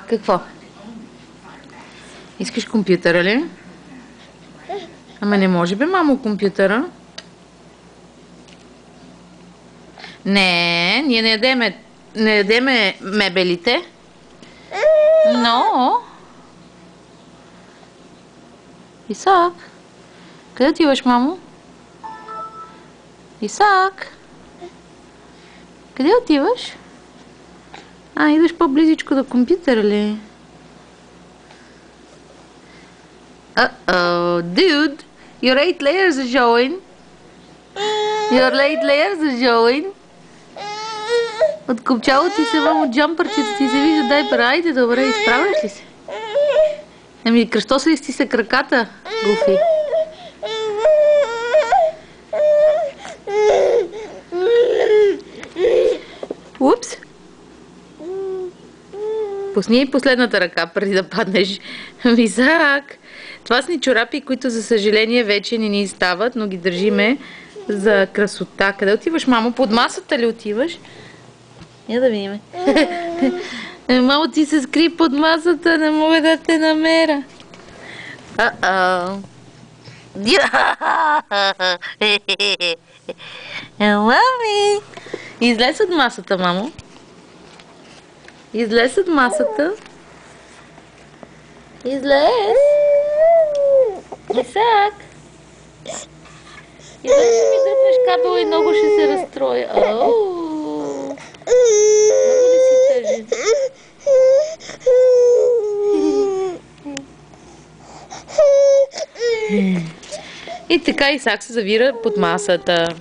Какво? Искаш компютъра ли? Ама не може бе, мамо, компютъра. Не, ние не ядеме мебелите. Но... Исак, къде отиваш, мамо? Исак, къде отиваш? Идваш по-близичко до компютъра ли? Uh-oh, dude, your 8 layers are showing. Your 8 layers are showing. Откопчало ти се, мамо, джампърчето ти се вижда, дай пара. Айде, добре, изправяш ли се? Кръстоса ли си се краката, Гуфи? Упс! Пусни и последната ръка, преди да паднеш. Исак! Това са ни чорапи, които за съжаление вече не ни стават, но ги държиме за красота. Къде отиваш, мамо? Под масата ли отиваш? Я да видим. Мамо, ти се скри под масата, не мога да те намеря. Мами! Излез от масата, мамо. Излез от масата. Излез. Исак. Излез, ще ми дръпнеш кабела и много ще се разстроя. Много ли си тъжен? И така Исак се завира под масата.